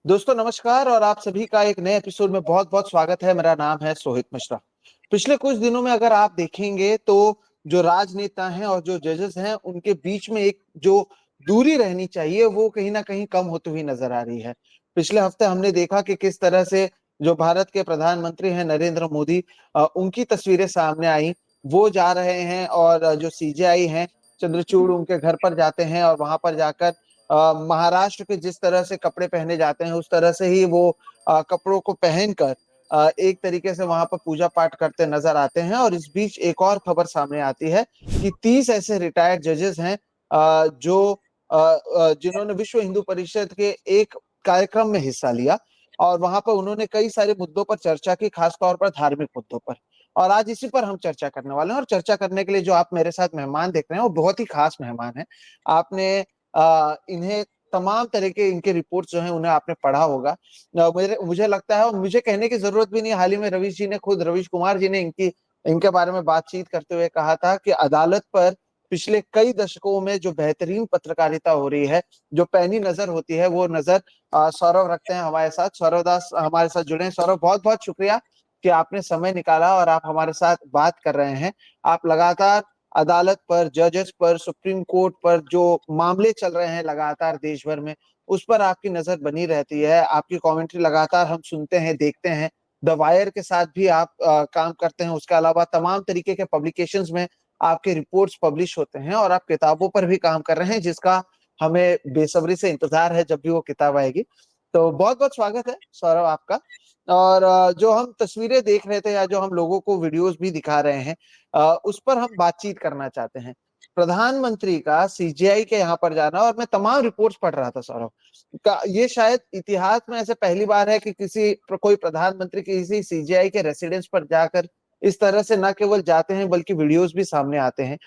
दोस्तों नमस्कार और आप सभी का एक नए एपिसोड में बहुत बहुत स्वागत है। मेरा नाम है सोहित मिश्रा। पिछले कुछ दिनों में अगर आप देखेंगे तो जो राजनेता हैं और जो जजेस हैं उनके बीच में एक जो दूरी रहनी चाहिए वो कहीं ना कहीं कम होती हुई नजर आ रही है। पिछले हफ्ते हमने देखा कि किस तरह से जो भारत के प्रधानमंत्री हैं नरेंद्र मोदी, उनकी तस्वीरें सामने आई। वो जा रहे हैं और जो सीजेआई हैं चंद्रचूड़ उनके घर पर जाते हैं और वहां पर जाकर महाराष्ट्र के जिस तरह से कपड़े पहने जाते हैं उस तरह से ही वो कपड़ों को पहनकर एक तरीके से वहां पर पूजा पाठ करते नजर आते हैं। और इस बीच एक और खबर सामने आती है कि 30 ऐसे रिटायर्ड जजेस हैं जो जिन्होंने विश्व हिंदू परिषद के एक कार्यक्रम में हिस्सा लिया और वहां पर उन्होंने कई सारे मुद्दों पर चर्चा की, खासतौर पर धार्मिक मुद्दों पर। और आज इसी पर हम चर्चा करने वाले हैं। और चर्चा करने के लिए जो आप मेरे साथ मेहमान देख रहे हैं वो बहुत ही खास मेहमान हैं। आपने इन्हें तमाम तरह के इनके रिपोर्ट्स जो हैं उन्हें आपने पढ़ा होगा। मुझे लगता है और मुझे कहने की जरूरत भी नहीं, हाल ही में रवीश जी ने खुद रवीश कुमार जी ने इनके बारे में बातचीत करते हुए कहा था कि अदालत पर पिछले कई दशकों में जो बेहतरीन पत्रकारिता हो रही है, जो पैनी नजर होती है, वो नजर सौरभ रखते हैं हमारे साथ। सौरभ दास हमारे साथ जुड़े हैं। सौरभ, बहुत बहुत शुक्रिया कि आपने समय निकाला और आप हमारे साथ बात कर रहे हैं। आप लगातार अदालत पर, जजेस पर, सुप्रीम कोर्ट पर जो मामले चल रहे हैं लगातार देश भर में, उस पर आपकी नजर बनी रहती है। आपकी कमेंट्री लगातार हम सुनते हैं, देखते हैं। द वायर के साथ भी आप काम करते हैं। उसके अलावा तमाम तरीके के पब्लिकेशंस में आपके रिपोर्ट्स पब्लिश होते हैं और आप किताबों पर भी काम कर रहे हैं, जिसका हमें बेसब्री से इंतजार है जब भी वो किताब आएगी। तो बहुत बहुत स्वागत है सौरभ आपका। और जो हम तस्वीरें देख रहे थे या जो हम लोगों को वीडियोस भी दिखा रहे हैं, उस पर हम बातचीत करना चाहते हैं। प्रधानमंत्री का सीजीआई के यहाँ पर जाना, और मैं तमाम रिपोर्ट्स पढ़ रहा था सौरभ का, ये शायद इतिहास में ऐसे पहली बार है कि कोई प्रधानमंत्री किसी सीजीआई के रेसिडेंस पर जाकर इस तरह से न केवल जाते हैं बल्कि वीडियोस भी सामने आते हैं।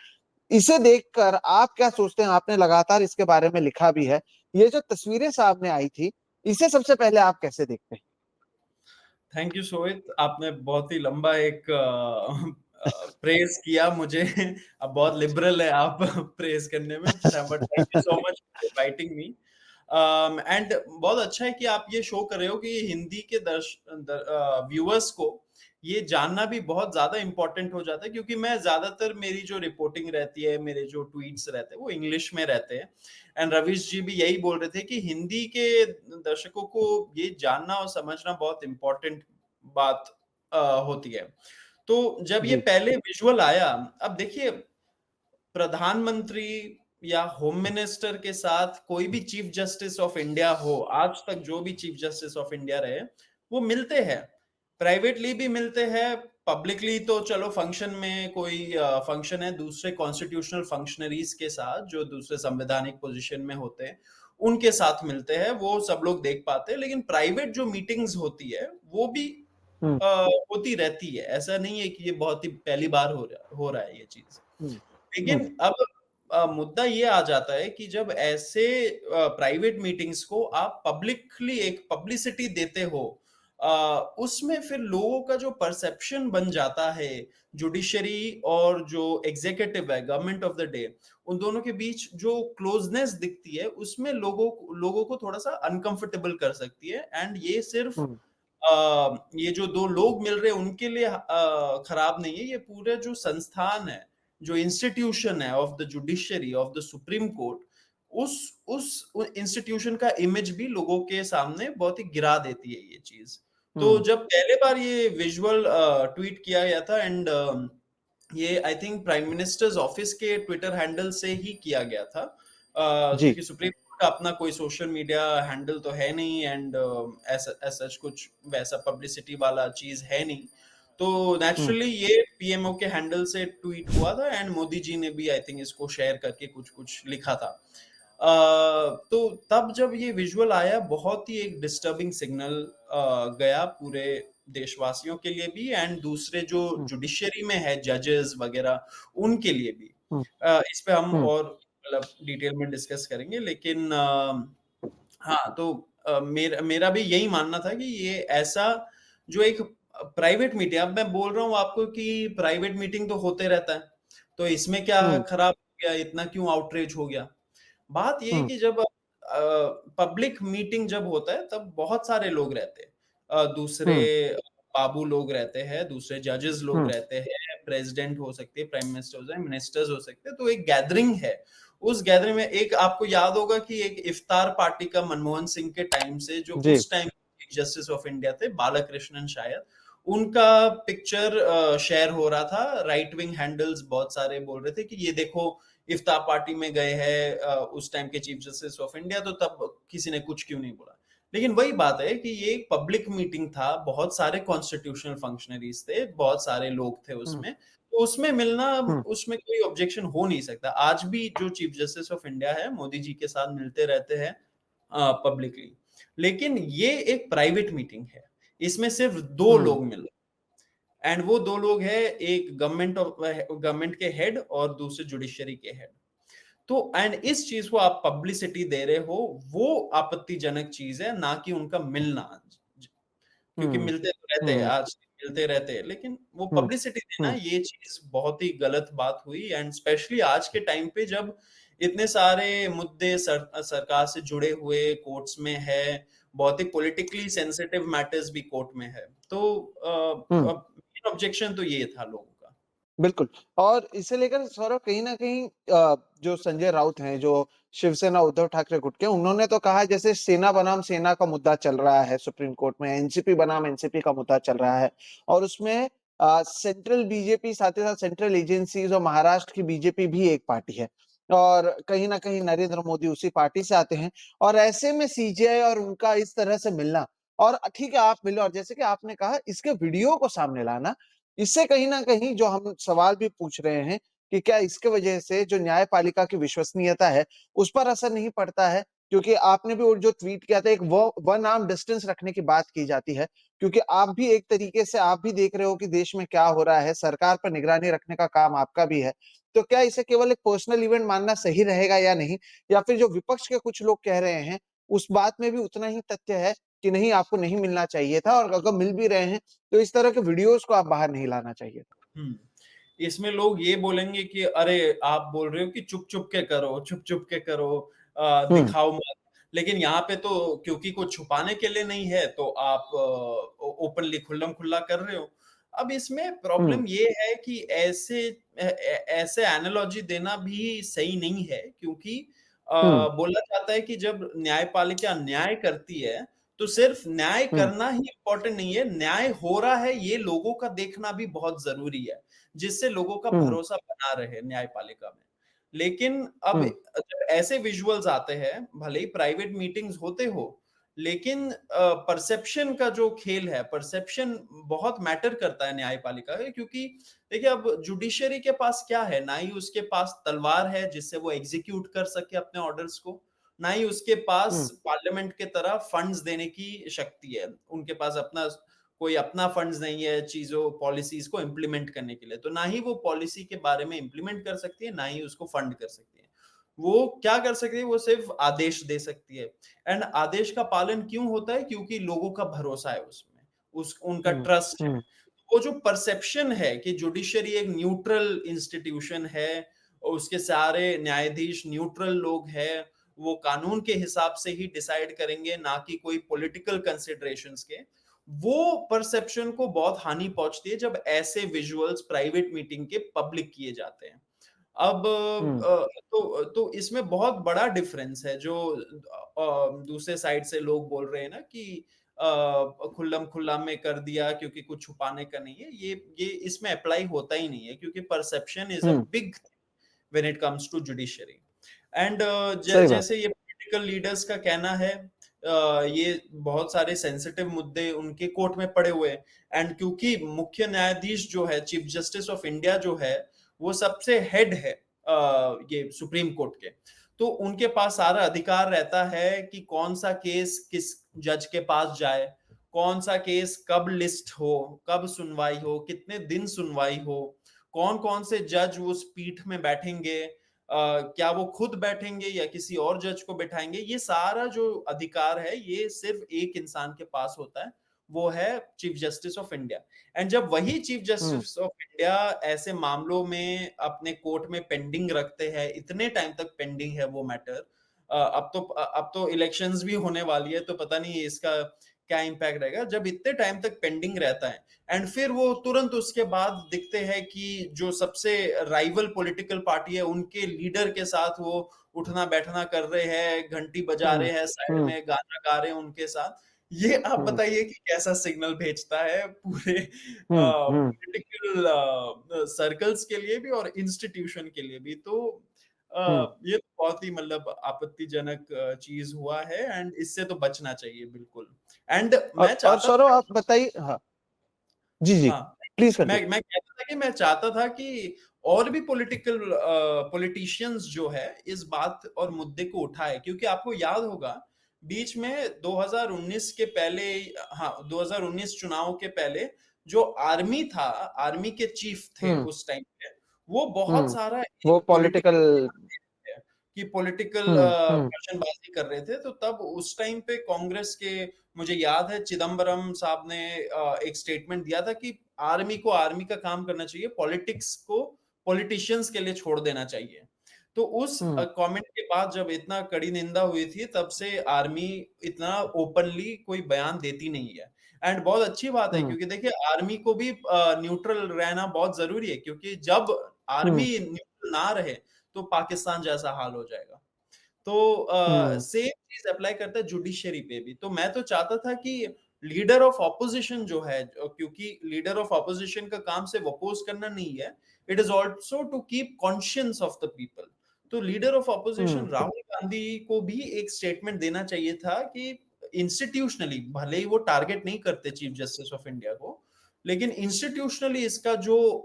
इसे देखकर आप क्या सोचते हैं? आपने लगातार इसके बारे में लिखा भी है। ये जो तस्वीरें सामने आई थी, इसे सबसे पहले आप कैसे देखते हैं? Thank you Sohit. आपने बहुत ही लंबा एक प्रेज किया मुझे। अब बहुत लिबरल है आप प्रेज करने में, but thank you so much for inviting me. And बहुत अच्छा है कि आप ये शो कर रहे हो कि हिंदी के व्यूअर्स को ये जानना भी बहुत ज्यादा इंपॉर्टेंट हो जाता है, क्योंकि मैं ज्यादातर मेरी जो रिपोर्टिंग रहती है, मेरे जो ट्वीट्स रहते हैं वो इंग्लिश में रहते हैं। एंड रवीश जी भी यही बोल रहे थे कि हिंदी के दर्शकों को ये जानना और समझना बहुत इंपॉर्टेंट बात होती है। तो जब ये जी। पहले विजुअल आया, अब देखिए, प्रधानमंत्री या होम मिनिस्टर के साथ कोई भी चीफ जस्टिस ऑफ इंडिया हो, आज तक जो भी चीफ जस्टिस ऑफ इंडिया रहे, वो मिलते हैं। प्राइवेटली भी मिलते हैं, पब्लिकली तो चलो फंक्शन में कोई फंक्शन है दूसरे कॉन्स्टिट्यूशनल फंक्शनरीज के साथ जो दूसरे संवैधानिक पोजीशन में होते हैं, उनके साथ मिलते हैं, वो सब लोग देख पाते हैं। लेकिन प्राइवेट जो मीटिंग्स होती है वो भी हम्म। होती रहती है। ऐसा नहीं है कि ये बहुत ही पहली बार हो रहा है ये चीज। हम्म। लेकिन हम्म। अब मुद्दा ये आ जाता है कि जब ऐसे प्राइवेट मीटिंग्स को आप पब्लिकली एक पब्लिसिटी देते हो, उसमें फिर लोगों का जो परसेप्शन बन जाता है, जुडिशरी और जो एग्जीक्यूटिव है, गवर्नमेंट ऑफ द डे, उन दोनों के बीच जो क्लोजनेस दिखती है, उसमें लोगों को थोड़ा सा अनकंफर्टेबल कर सकती है। एंड ये सिर्फ हम्म। ये जो दो लोग मिल रहे हैं उनके लिए खराब नहीं है, ये पूरे जो संस्थान है, जो इंस्टीट्यूशन है of the judiciary of the supreme court, उस इंस्टीट्यूशन का इमेज भी लोगों के सामने बहुत ही गिरा देती है ये चीज। तो हम्म। जब पहले बार ये विजुअल ट्वीट किया गया था, एंड ये I think prime minister's office के ट्विटर हैंडल से ही किया गया था, जी। क्योंकि सुप्रीम कोर्ट का अपना कोई सोशल मीडिया हैंडल तो है नहीं, एंड ऐसा कुछ वैसा पब्लिसिटी वाला चीज है नहीं। तो हम्म। नेचुरली ये पीएमओ के हैंडल से ट्वीट हुआ था, एंड मोदी जी ने भी आई थिंक इसको शेयर करके कुछ कुछ लिखा था। तो तब जब ये विजुअल आया, बहुत ही एक डिस्टर्बिंग सिग्नल गया पूरे देशवासियों के लिए भी, एंड दूसरे जो हम्म। जुडिशरी में है, जजेस वगैरह, उनके लिए भी। हम्म। इस पे हम हम्म। और मतलब डिटेल में डिस्कस करेंगे, लेकिन हाँ, तो मेरा भी यही मानना था कि ये ऐसा जो एक प्राइवेट मीटिंग, अब मैं बोल रहा हूँ आपको कि प्राइवेट मीटिंग तो होते रहता है, तो इसमें क्या हम्म। खराब हो गया, इतना क्यों आउटरीच हो गया। बात ये है हम्म। कि जब पब्लिक मीटिंग जब होता है तब बहुत सारे लोग रहते हैं। दूसरे हुँ, बाबू लोग रहते हैं, दूसरे जजेस लोग हुँ, रहते हैं, प्रेसिडेंट हो सकते हैं, प्राइम मिनिस्टर हो सकते हैं, मिनिस्टर्स हो सकते हैं, तो एक गैदरिंग है। उस गैदरिंग में एक आपको याद होगा कि एक इफ्तार पार्टी का मनमोहन सिंह के टाइम से जो जी। उस time chief justice of India थे, बालाकृष्णन शायद, उनका पिक्चर शेयर हो रहा था, राइट विंग हैंडल्स बहुत सारे बोल रहे थे कि ये देखो इफ्तार पार्टी में गए हैं उस टाइम के चीफ जस्टिस ऑफ इंडिया, तो तब किसी ने कुछ क्यों नहीं बोला। लेकिन वही बात है कि ये एक पब्लिक मीटिंग था, बहुत सारे कॉन्स्टिट्यूशनल फंक्शनरीज थे, बहुत सारे लोग थे हुँ, उसमें, तो उसमें मिलना, हुँ, उसमें कोई ऑब्जेक्शन हो नहीं सकता। आज भी जो चीफ जस्टिस ऑफ इंडिया है मोदी जी के साथ मिलते रहते हैं पब्लिकली, लेकिन ये एक प्राइवेट मीटिंग है, इसमें सिर्फ दो हुँ, लोग मिल रहे हैं, एंड वो दो लोग हैं, एक गवर्नमेंट के हेड और दूसरे जुडिशरी के हेड। तो एंड इस चीज को आप पब्लिसिटी दे रहे हो, वो आपत्तिजनक चीज है, ना कि उनका मिलना। क्योंकि हुँ, मिलते तो रहते हैं, हुँ, आज मिलते रहते हैं, लेकिन वो हुँ, पब्लिसिटी देना, हुँ, ये चीज बहुत ही गलत बात हुई। एंड स्पेशली आज के टाइम पे जब इतने सारे मुद्दे सरकार से जुड़े हुए कोर्ट्स में है, बहुत ही पॉलिटिकली सेंसिटिव मैटर्स भी कोर्ट में है, तो हुँ। मेन ऑब्जेक्शन तो ये था लोगों का। बिल्कुल। और इसे लेकर सौरभ कहीं न कहीं जो संजय राउत हैं, जो शिवसेना उद्धव ठाकरे गुट के, उन्होंने तो कहा जैसे सेना बनाम सेना का मुद्दा चल रहा है सुप्रीम कोर्ट में, एनसीपी बनाम एनसीपी का मुद्दा चल रहा है और उसमें सेंट्रल बीजेपी साथ ही साथ सेंट्रल एजेंसीज़ और महाराष्ट्र की बीजेपी भी एक पार्टी है और कहीं न कहीं नरेंद्र मोदी उसी पार्टी से आते हैं और ऐसे में सीजेआई और उनका इस तरह से मिलना और ठीक है आप मिलो और जैसे कि आपने कहा इसके वीडियो को सामने लाना इससे कहीं न कहीं जो हम सवाल भी पूछ रहे हैं कि क्या इसके वजह से जो न्यायपालिका की विश्वसनीयता है, उस पर असर नहीं पड़ता है? क्योंकि आपने भी वो जो ट्वीट किया था एक वो वन आर्म डिस्टेंस रखने की बात की जाती है, क्योंकि आप भी एक तरीके से आप भी देख रहे हो कि देश में क्या हो रहा है, सरकार पर निगरानी रखने का काम आपका भी है। तो क्या इसे केवल एक पर्सनल इवेंट मानना सही रहेगा या नहीं? या फिर जो विपक्ष के कुछ लोग कह रहे हैं, उस बात में भी उतना ही तथ्य है कि नहीं आपको नहीं मिलना चाहिए था और अगर मिल भी रहे हैं तो इस तरह के वीडियोज़ को आप बाहर नहीं लाना चाहिए। हुँ। इसमें लोग ये बोलेंगे कि अरे! आप बोल रहे हो कि चुप-चुप के करो, चुप-चुप के करो, हुँ, दिखाओ मत। लेकिन यहाँ पे तो क्योंकि कुछ छुपाने के लिए नहीं है, तो आप ओपनली खुल्लम-खुल्ला कर रहे हो। अब इसमें हुँ, प्रॉब्लम ये है कि ऐसे एनालॉजी देना भी सही नहीं है, क्योंकि हुँ, बोला जाता है कि जब न्यायपालिका न्याय करती है, तो सिर्फ न्याय हुँ, करना ही इम्पोर्टेंट नहीं है, न्याय हो रहा है ये लोगों का देखना भी बहुत ज़रूरी है, जिससे लोगों का हुँ, भरोसा बना रहे न्यायपालिका में। लेकिन अब हुँ, जब ऐसे विजुअल्स आते हैं, भले ही प्राइवेट मीटिंग्स होते हो, लेकिन परसेप्शन का जो खेल है, परसेप्शन बहुत मैटर करता है न्यायपालिका में, क्योंकि देखिए अब जुडिशरी के पास क्या है, ना ही उसके पास तलवार है जिससे वो एग्जीक्यूट कर सके अपने ऑर्डर्स को, ना ही उसके पास हुँ, पार्लियामेंट की तरह फंड्स देने की शक्ति है। उनके पास अपना कोई अपना फंड्स नहीं है चीज़ों पॉलिसीज़ को इम्प्लीमेंट करने के लिए। तो ना ही वो पॉलिसी के बारे में इम्प्लीमेंट कर सकती है, ना ही उसको फंड कर सकती है। वो क्या कर सकती है, वो सिर्फ़ आदेश दे सकती है। एंड आदेश का पालन क्यों होता है? क्योंकि लोगों का भरोसा है उसमें, उस उनका हुँ, ट्रस्ट है। हुँ, वो जो परसेप्शन है कि जुडिशरी एक न्यूट्रल इंस्टीट्यूशन है, उसके सारे न्यायाधीश न्यूट्रल लोग हैं, वो कानून के हिसाब से ही डिसाइड करेंगे, ना कि कोई पॉलिटिकल कंसिडरेशंस के। वो परसेप्शन को बहुत हानि पहुँचती है जब ऐसे विजुअल्स प्राइवेट मीटिंग के पब्लिक किए जाते हैं। अब हुँ, तो इसमें बहुत बड़ा डिफरेंस है जो दूसरे साइड से लोग बोल रहे हैं ना कि खुल्लम-खुल्ला में कर दिया क्योंकि कुछ छुपाने का नहीं है। ये इसमें अप्लाई होता ही नहीं है, क्योंकि perception is a hmm, big when it comes to judiciary. And सही बात। जैसे ये पॉलिटिकल लीडर्स का कहना है, ये बहुत सारे सेंसिटिव मुद्दे उनके कोर्ट में पड़े हुए हैं, एंड क्योंकि मुख्य न्यायाधीश जो है, चीफ जस्टिस ऑफ इंडिया जो है, वो सबसे हेड है ये सुप्रीम कोर्ट के। तो उनके पास सारा अधिकार रहता है कि कौन सा केस किस जज के पास जाए, कौन सा केस कब लिस्ट हो, कब सुनवाई हो, कितने दिन सुनवाई हो, कौन कौन से जज उस पीठ में बैठेंगे, क्या वो खुद बैठेंगे या किसी और जज को बैठाएंगे। ये सारा जो अधिकार है, ये सिर्फ एक इंसान के पास होता है, वो है chief justice of India. And जब वही chief hmm, justice of India ऐसे मामलों में अपने कोर्ट में पेंडिंग रखते हैं, इतने टाइम तक पेंडिंग है वो मैटर, अब तो इलेक्शंस भी होने वाली है, तो पता नहीं इसका क्या इम्पैक्ट रहेगा जब इतने टाइम तक पेंडिंग रहता है। एंड फिर वो तुरंत उसके बाद दिखते हैं कि जो सबसे राइवल पॉलिटिकल पार्टी है उनके लीडर के साथ वो उठना बैठना कर रहे हैं, घंटी बजा हम्म रहे हैं, साइड हम्म में गाना गा रहे हैं उनके साथ। ये आप हम्म बताइए कि कैसा सिग्नल भेजता है पूरे हम्म पॉलिटिकल सर्कल्स के लिए भी और इंस्टीट्यूशन के लिए भी। तो हम्म ये तो बहुत ही मतलब आपत्तिजनक चीज हुआ है एंड इससे तो बचना चाहिए बिल्कुल। एंड मैं और चाहता सौरभ था, आप बताइए। हाँ, जी जी, हाँ, प्लीज कर दे। मैं कहता था कि मैं चाहता था कि और भी पॉलिटिशियंस जो है इस बात और मुद्दे को उठाए, क्योंकि आपको याद होगा बीच में 2019 के पहले, हाँ 2019 चुनाव के पहले जो आर्मी था, आर्मी के चीफ थे हम्म उस टाइम पे, वो बहुत हम्म सारा वो एक पॉलिटिकल। पॉलिटिकल कि पॉलिटिकल हम्म भाषणबाजी कर रहे थे। तो तब उस टाइम पे कांग्रेस के, मुझे याद है चिदम्बरम साहब ने एक स्टेटमेंट दिया था कि आर्मी को आर्मी का काम करना चाहिए, पॉलिटिक्स को पॉलिटिशियंस के लिए छोड़ देना चाहिए। तो उस हम्म कमेंट के बाद जब इतना कड़ी निंदा हुई थी, तब से आर्मी इतना ओपनली कोई बयान देती नहीं है। एंड बहुत अच्छी बात है, हम्म क्योंकि देखिए आर्मी को भी न्यूट्रल रहना बहुत जरूरी है, क्योंकि जब हम्म आर्मी न्यूट्रल ना रहे तो पाकिस्तान जैसा हाल हो जाएगा। तो हम्म सेम चीज अप्लाई करता है जुडिशरी पे भी। तो मैं तो चाहता था कि लीडर ऑफ ऑपोजिशन जो है, क्योंकि लीडर ऑफ ऑपोजिशन का काम सिर्फ अपोज करना नहीं है, it is also to keep conscience of the people. तो leader of opposition hmm Rahul Gandhi को भी एक स्टेटमेंट देना चाहिए था कि इंस्टीट्यूशनली, भले ही वो टारगेट नहीं करते चीफ जस्टिस ऑफ इंडिया को, लेकिन इंस्टीट्यूशनली इसका जो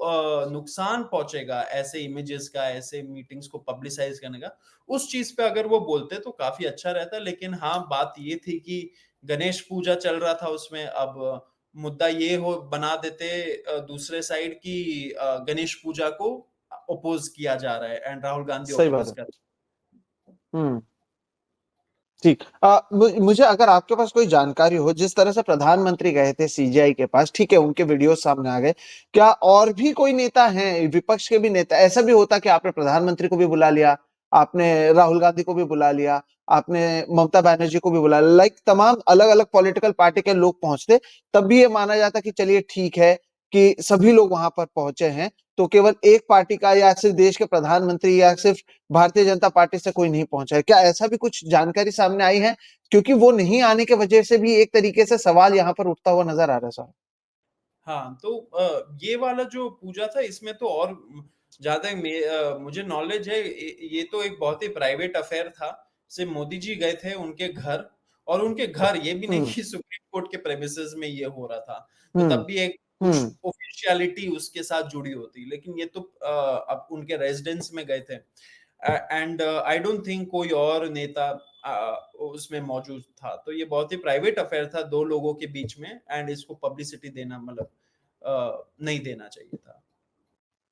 नुकसान पहुंचेगा ऐसे इमेजेस का, ऐसे मीटिंग्स को पब्लिसाइज करने का, उस चीज पे अगर वो बोलते तो काफी अच्छा रहता। लेकिन हाँ, बात ये थी कि गणेश पूजा चल रहा था उसमें, अब मुद्दा ये हो बना देते दूसरे साइड की गणेश पूजा को अपोज किया जा रहा है एंड राहुल गांधी सही बात अपोज है। कर। हम्म ठीक। मुझे अगर आपके पास कोई जानकारी हो, जिस तरह से प्रधानमंत्री गए थे सीजीआई के पास, ठीक है, उनके वीडियो सामने आ गए, क्या और भी कोई नेता हैं, विपक्ष के भी नेता, ऐसा भी होता कि आपने प्रधानमंत्री को भी बुला लिया, आपने राहुल गांधी को भी बुला लिया, आपने ममता बनर्जी को भी बुला लिया, लाइक तमाम अलग अलग पॉलिटिकल पार्टी के लोग पहुंचते, तब भी ये माना जाता कि चलिए ठीक है कि सभी लोग वहां पर पहुंचे हैं, तो केवल एक पार्टी का या सिर्फ देश के प्रधानमंत्री या सिर्फ भारतीय जनता पार्टी से कोई नहीं पहुंचा है, क्या ऐसा भी कुछ जानकारी सामने आई है? क्योंकि वो नहीं आने की वजह से भी एक तरीके से सवाल यहाँ पर उठता हुआ नजर आ रहा है साहब। हाँ, तो ये वाला जो पूजा था इसमें तो और ज्यादा मुझे नॉलेज है। ये तो एक बहुत ही प्राइवेट अफेयर था। सिर्फ मोदी जी गए थे उनके घर, और उनके घर, ये भी नहीं हम्म कि सुप्रीम कोर्ट के प्रेमिसेस में ये हो रहा था। तो हम्म तब भी एक कुछ हम्म ऑफिशियलिटी उसके साथ जुड़ी होती, लेकिन ये तो अब उनके रेजिडेंस में गए थे। एंड आई डोंट थिंक कोई और नेता उसमें मौजूद था। तो ये बहुत ही प्राइवेट अफेयर था दो लोगों के बीच में, एंड इसको पब्लिसिटी देना मतलब नहीं देना चाहिए था।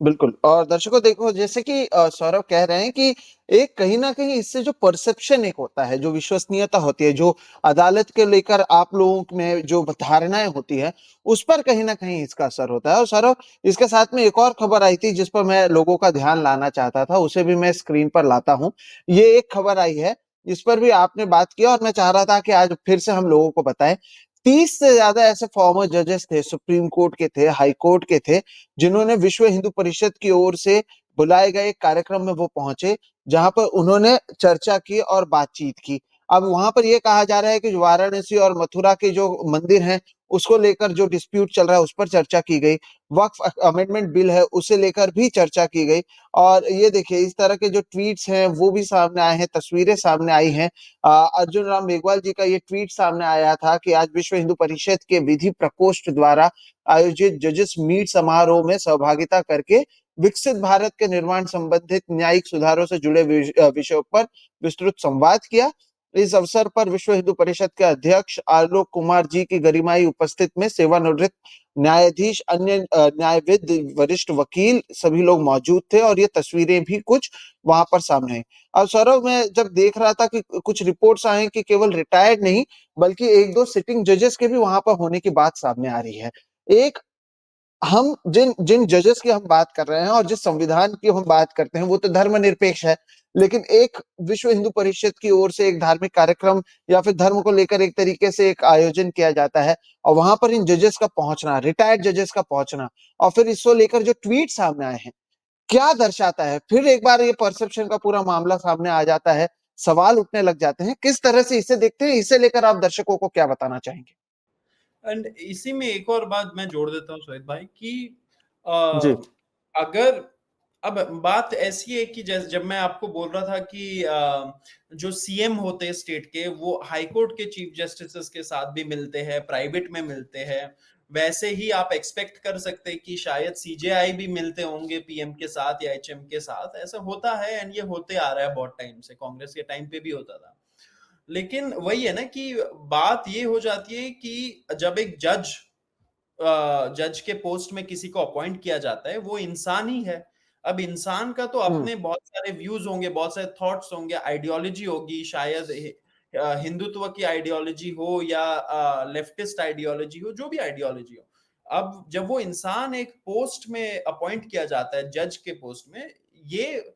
बिल्कुल। और दर्शकों देखो, जैसे कि सौरभ कह रहे हैं कि एक कहीं ना कहीं इससे जो परसेप्शन एक होता है, जो विश्वसनीयता होती है, जो अदालत के लेकर आप लोगों में जो धारणाएं होती है, उस पर कहीं ना कहीं इसका असर होता है। और सौरभ, इसके साथ में एक और खबर आई थी जिस पर मैं लोगों का ध्यान लाना चाहता था, उसे भी मैं स्क्रीन पर लाता हूं। ये एक खबर आई है जिस पर भी आपने बात किया और मैं चाह रहा था कि आज फिर से हम लोगों को बताएं। 30 से ज्यादा ऐसे फॉर्मर जजेस थे, सुप्रीम कोर्ट के थे, हाई कोर्ट के थे, जिन्होंने विश्व हिंदू परिषद की ओर से बुलाए गए कार्यक्रम में वो पहुंचे, जहां पर उन्होंने चर्चा की और बातचीत की। अब वहां पर यह कहा जा रहा है कि वाराणसी और मथुरा के जो मंदिर हैं, उसको लेकर जो डिस्प्यूट चल रहा है उस पर चर्चा की गई। वक्फ अमेंडमेंट बिल है, उसे लेकर भी चर्चा की गई। और ये देखिए, इस तरह के जो ट्वीट्स हैं वो भी सामने आए हैं, तस्वीरें सामने आई हैं। अर्जुन राम मेघवाल जी का ये ट्वीट सामने आया था कि आज विश्व हिंदू परिषद के विधि प्रकोष्ठ द्वारा आयोजित जजेस मीट समारोह में सहभागिता करके विकसित भारत के निर्माण संबंधित न्यायिक सुधारों से जुड़े विषयों पर विस्तृत संवाद किया। इस अवसर पर विश्व हिंदू परिषद के अध्यक्ष आलोक कुमार जी की गरिमाई उपस्थित में सेवानिवृत्त न्यायाधीश, अन्य न्यायविद, वरिष्ठ वकील, सभी लोग मौजूद थे और ये तस्वीरें भी कुछ वहां पर सामने आई। अब सौरभ, मैं जब देख रहा था कि कुछ रिपोर्ट्स आए कि केवल रिटायर्ड नहीं बल्कि एक दो सिटिंग जजेस के भी वहां पर होने की बात सामने आ रही है। एक हम जिन जिन जजेस की हम बात कर रहे हैं और जिस संविधान की हम बात करते हैं वो तो धर्मनिरपेक्ष है, लेकिन एक विश्व हिंदू परिषद की ओर से एक धार्मिक कार्यक्रम या फिर धर्म को लेकर एक तरीके से एक आयोजन किया जाता है और वहां पर इन जजेस का पहुंचना, रिटायर्ड जजेस का पहुंचना और फिर इसको लेकर जो ट्वीट सामने आए हैं, क्या दर्शाता है? फिर एक बार ये परसेप्शन का पूरा मामला सामने आ जाता है, सवाल उठने लग जाते हैं। किस तरह से इसे देखते हैं? इसे लेकर आप दर्शकों को क्या बताना चाहेंगे? एंड इसी में एक और बात मैं जोड़ देता हूँ सोहित भाई कि जी। अगर अब बात ऐसी है कि जैसे जब मैं आपको बोल रहा था कि जो सीएम होते हैं स्टेट के वो हाई कोर्ट के चीफ जस्टिस के साथ भी मिलते हैं, प्राइवेट में मिलते हैं, वैसे ही आप एक्सपेक्ट कर सकते हैं कि शायद सीजेआई भी मिलते होंगे पीएम के साथ या एचएम के साथ। ऐसा होता है एंड ये होते आ रहा है बहुत टाइम से, कांग्रेस के टाइम पे भी होता था। लेकिन वही है ना कि बात ये हो जाती है कि जब एक जज के पोस्ट में किसी को अपॉइंट किया जाता है, वो इंसान ही है। अब इंसान का तो हुँ, अपने बहुत सारे व्यूज होंगे, बहुत सारे थॉट्स होंगे, आइडियोलॉजी होगी, शायद हिंदुत्व की आइडियोलॉजी हो या लेफ्टिस्ट आइडियोलॉजी हो, जो भी आइडियोलॉजी हो। अब जब वो इंसान एक पोस्ट में अपॉइंट किया जाता है, जज के पोस्ट में, ये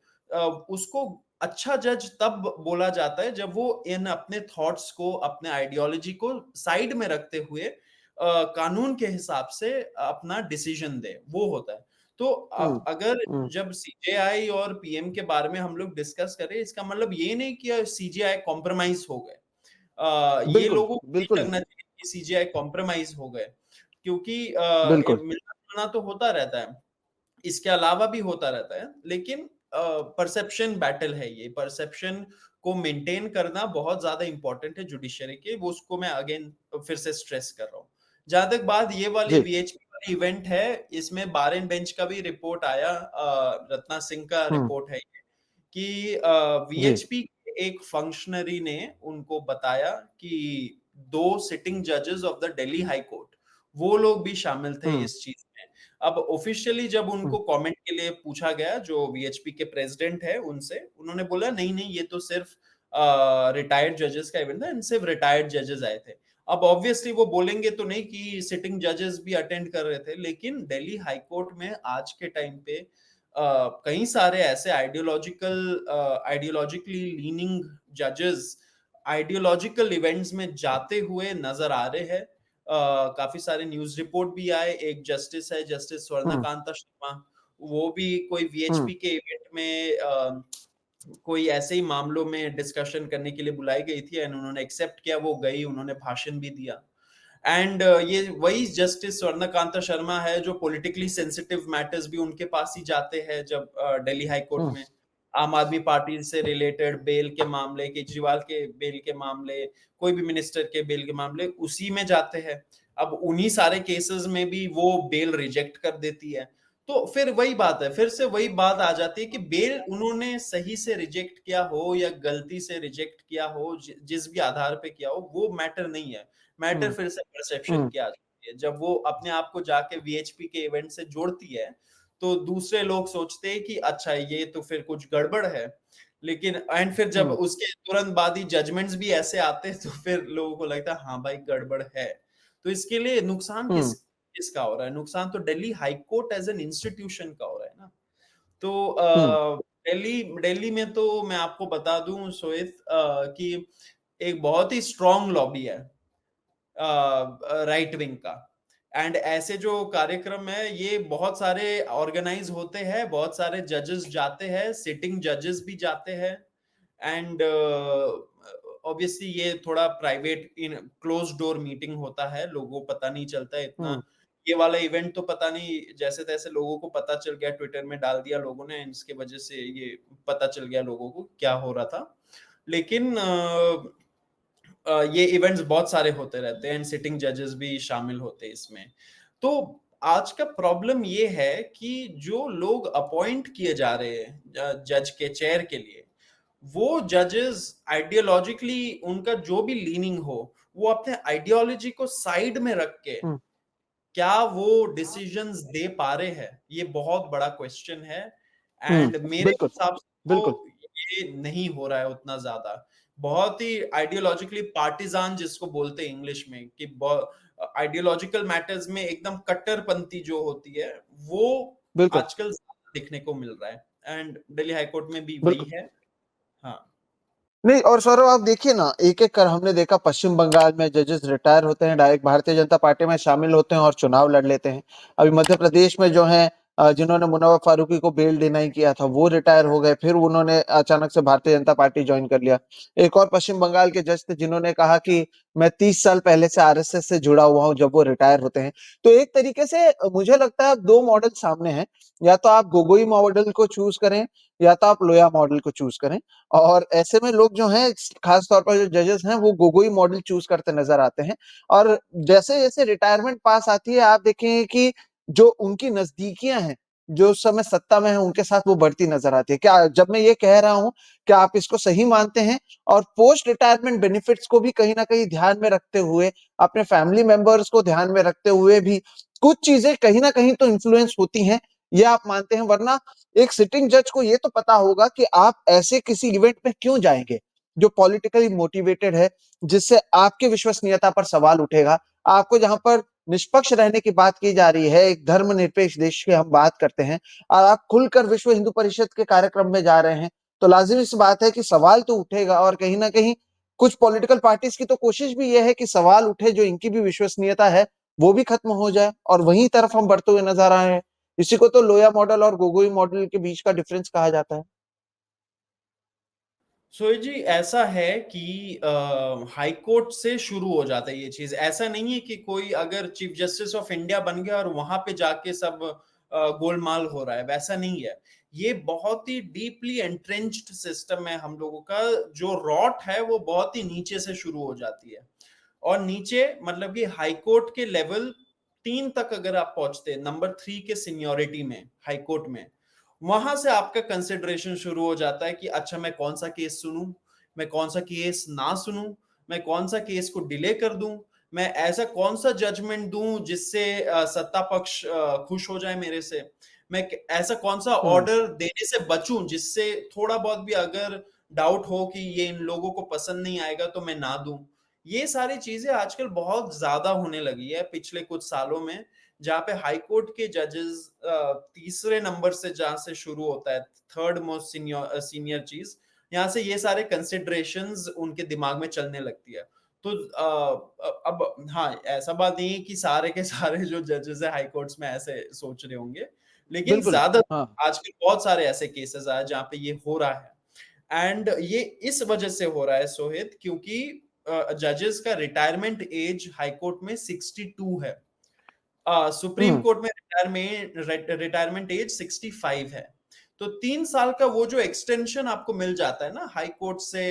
उसको अच्छा जज तब बोला जाता है जब वो इन अपने थॉट्स को, अपने आइडियोलॉजी को साइड में रखते हुए कानून के हिसाब से अपना डिसीजन दे, वो होता है। तो हुँ, अगर हुँ। जब सीजेआई और पीएम के बारे में हम लोग डिस्कस करें, इसका मतलब ये नहीं कि सीजेआई कॉम्प्रोमाइज हो गए। ये बिल्कुल, लोगों को नहीं बिल्कुल नहीं, लगना चाहिए कि सीजेआई कॉम्प्रोमाइज हो गए, क्योंकि बिल्कुल। मिलना जुलना तो होता रहता है, इसके अलावा भी होता रहता है, लेकिन परसेप्शन बैटल है ये। परसेप्शन को मेंटेन करना बहुत ज्यादा इंपॉर्टेंट है जुडिशरी के, वो उसको मैं अगेन फिर से स्ट्रेस कर रहा हूँ। जहां तक बात ये वाली जी, वीएचपी वाली इवेंट है, इसमें बार एंड बेंच का भी रिपोर्ट आया, रत्ना सिंह का हुँ, रिपोर्ट है ये, कि जी, वीएचपी के एक फंक्शनरी ने उनको बताया कि 2 सिटिंग जजेस of the Delhi high court, वो लोग भी शामिल थे हुँ, इस चीज में। अब ऑफिशियली जब हुँ, उनको कमेंट के लिए पूछा गया, जो वीएचपी के प्रेसिडेंट है उनसे, उन्होंने बोला नहीं नहीं, ये तो सिर्फ रिटायर्ड जजेस का इवेंट था, एंड सिर्फ रिटायर्ड जजेस आए थे। अब ऑब्वियसली वो बोलेंगे तो नहीं कि सिटिंग जजेस भी अटेंड कर रहे थे, लेकिन दिल्ली हाई कोर्ट में आज के टाइम पे कई सारे ऐसे आइडियोलॉजिकली लीनिंग जजेस आइडियोलॉजिकल इवेंट्स में जाते हुए नजर आ रहे हैं। काफी सारे न्यूज रिपोर्ट भी आए। एक जस्टिस है, जस्टिस हुँ, स्वर्णकांता शर्मा, वो भी कोई हुँ, वीएचपी के इवेंट में कोई ऐसे ही मामलों में डिस्कशन करने के लिए बुलाई गई थी एंड उन्होंने एक्सेप्ट किया, वो गई, उन्होंने भाषण भी दिया। एंड ये वही जस्टिस स्वर्णकांता शर्मा है जो पॉलिटिकली सेंसिटिव मैटर्स भी उनके पास ही जाते हैं, जब दिल्ली हाई कोर्ट हुँ, में आम आदमी पार्टी से रिलेटेड बेल के मामले, केजरीवाल के बेल के मामले, कोई भी मिनिस्टर के बेल के मामले उसी में जाते हैं। अब उन्हीं सारे केसेस में भी वो बेल रिजेक्ट कर देती है। तो फिर वही बात है, फिर से वही बात आ जाती है कि बेल उन्होंने सही से रिजेक्ट किया हो या गलती से रिजेक्ट किया हो, जिस भी आधार पे किया हो, वो मैटर नहीं है। मैटर हुँ, फिर से परसेप्शन हुँ, की आ जाती है। जब वो अपने आप को जाके वीएचपी के इवेंट से जोड़ती है, तो दूसरे लोग सोचते हैं कि अच्छा ये तो फिर कुछ गड़बड़ है। लेकिन एंड फिर जब हुँ, उसके तुरंत बाद ही जजमेंट्स भी ऐसे आते हैं, तो फिर लोगों को लगता है हाँ भाई गड़बड़ है। तो इसके लिए नुकसान हुँ, किसका हो रहा है? नुकसान तो Delhi high court as an institution का हो रहा है ना। तो हुँ, दिल्ली दिल्ली में तो मैं आपको बता दूं सोहित, कि एक बहुत ही स्ट्रांग लॉबी है राइट विंग का। एंड ऐसे जो कार्यक्रम है ये बहुत सारे ऑर्गेनाइज होते हैं, बहुत सारे जजेस जाते हैं, सिटिंग जजेस भी जाते हैं। एंड ऑब्वियसली ये थोड़ा private in close door meeting होता है, लोगों को पता नहीं चलता है इतना। हुँ, ये वाला इवेंट तो पता नहीं, जैसे तैसे लोगों को पता चल गया, ट्विटर में डाल दिया लोगों ने, इसके वजह से ये पता चल गया लोगों को क्या हो रहा था। लेकिन ये इवेंट्स बहुत सारे होते रहते हैं एंड सिटिंग जजेस भी शामिल होते हैं इसमें। तो आज का प्रॉब्लम ये है कि जो लोग अपॉइंट किए जा रहे हैं जज के चेयर के लिए, वो जजेस आइडियोलॉजिकली उनका जो भी लीनिंग हो, वो अपने आइडियोलॉजी को साइड में रख के हुँ, क्या वो डिसीजंस दे पा रहे हैं, ये बहुत बड़ा क्वेश्चन है। हुँ, एंड मेरे बिल्कुल, हिसाब से बिल्कुल। तो ये नहीं हो रहा है उतना ज्यादा, बहुत ही आइडियोलॉजिकली पार्टिजान जिसको बोलते हैं इंग्लिश में, कि आइडियोलॉजिकल मैटर्स में एकदम कट्टरपंथी जो होती है, वो बिल्कुल आजकल दिखने को मिल रहा है, एंड दिल्ली हाईकोर्ट में भी वही बिल्कुल। है। हाँ। नहीं, और सौरभ आप देखिए ना, एक एक कर हमने देखा पश्चिम बंगाल में जजेस रिटायर होते हैं, डायरेक्ट भारतीय जनता पार्टी में शामिल होते हैं और चुनाव लड़ लेते हैं। अभी मध्य प्रदेश में जो है जिन्होंने मुनव्वर फारूकी को बेल डिनाई किया था वो रिटायर हो गए, फिर उन्होंने अचानक से भारतीय जनता पार्टी ज्वाइन कर लिया। एक और पश्चिम बंगाल के जज थे जिन्होंने कहा कि मैं 30 साल पहले से आरएसएस से जुड़ा हुआ हूं, जब वो रिटायर होते हैं। तो एक तरीके से मुझे लगता है अब दो मॉडल सामने हैं, या तो आप गोगोई मॉडल को चूज करें या तो आप लोया मॉडल को चूज करें। और ऐसे में लोग जो हैं, खास तौर पर जो जजेस हैं, वो गोगोई मॉडल चूज करते नजर आते हैं। और जैसे जैसे रिटायरमेंट पास आती है, आप देखेंगे कि जो उनकी नजदीकियां हैं, जो उस समय सत्ता में है, उनके साथ वो बढ़ती नजर आती है। क्या जब मैं ये कह रहा हूं, क्या आप इसको सही मानते हैं? और पोस्ट रिटायरमेंट बेनिफिट्स को भी कहीं ना कहीं ध्यान में रखते हुए, अपने फैमिली मेंबर्स को ध्यान में रखते हुए भी कुछ चीजें कहीं ना कहीं तो इन्फ्लुएंस होती हैं, ये आप मानते हैं? वरना एक सिटिंग जज को ये तो पता होगा कि आप ऐसे किसी इवेंट में क्यों जाएंगे जो पॉलिटिकली मोटिवेटेड है, जिससे आपकी विश्वसनीयता पर सवाल उठेगा। आपको जहां पर निष्पक्ष रहने की बात की जा रही है, एक धर्मनिरपेक्ष देश की हम बात करते हैं, और आप खुलकर विश्व हिंदू परिषद के कार्यक्रम में जा रहे हैं, तो लाजिमी सी बात है कि सवाल तो उठेगा। और कहीं ना कहीं कुछ पॉलिटिकल पार्टीज की तो कोशिश भी यह है कि सवाल उठे, जो इनकी भी विश्वसनीयता है वो भी खत्म हो जाए, और वहीं तरफ हम बढ़ते हुए नजर आए हैं। इसी को तो लोया मॉडल और गोगोई मॉडल के बीच का डिफरेंस कहा जाता है। सोई जी, ऐसा है कि हाई कोर्ट से शुरू हो जाता है ये चीज। ऐसा नहीं है कि कोई अगर चीफ जस्टिस ऑफ इंडिया बन गया और वहां पे जाके सब गोलमाल हो रहा है, वैसा नहीं है। ये बहुत ही डीपली एंट्रेंच्ड सिस्टम है हम लोगों का। जो रॉट है वो बहुत ही नीचे से शुरू हो जाती है, और नीचे मतलब कि हाई कोर्ट के लेवल 3 तक अगर आप पहुंचते हैं, नंबर 3 के सीनियोरिटी में हाई कोर्ट में, वहां से आपका कंसिडरेशन शुरू हो जाता है कि अच्छा मैं कौन सा केस सुनूं, मैं कौन सा केस ना सुनूं, मैं कौन सा केस को डिले कर दूं, मैं ऐसा कौन सा जजमेंट दूं जिससे सत्ता पक्ष खुश हो जाए मेरे से, मैं ऐसा कौन सा हम्म। ऑर्डर देने से बचूं जिससे थोड़ा बहुत भी अगर डाउट हो कि ये इन लोगों को पसंद नहीं आएगा तो मैं ना दूं। ये सारी चीजें आजकल बहुत ज्यादा होने लगी है पिछले कुछ सालों में, जहां पे हाई कोर्ट के जजेस तीसरे नंबर से जहां से शुरू होता है, थर्ड मोस्ट सीनियर चीज, यहाँ से ये सारे कंसिडरेशंस उनके दिमाग में चलने लगती है। तो अब हाँ, ऐसा बात नहीं है कि सारे के सारे जो जजेस है हाई कोर्ट्स में ऐसे सोच रहे होंगे, लेकिन बिल्कुल। ज्यादा हाँ। आजकल बहुत सारे ऐसे केसेस आए जहां पे ये हो रहा है। एंड ये इस वजह से हो रहा है सोहित, क्योंकि जजेस का रिटायरमेंट एज हाई कोर्ट में 62 है, सुप्रीम हम्म। कोर्ट में रिटायरमेंट एज 65 है। तो 3 साल का वो जो एक्सटेंशन आपको मिल जाता है ना हाई कोर्ट से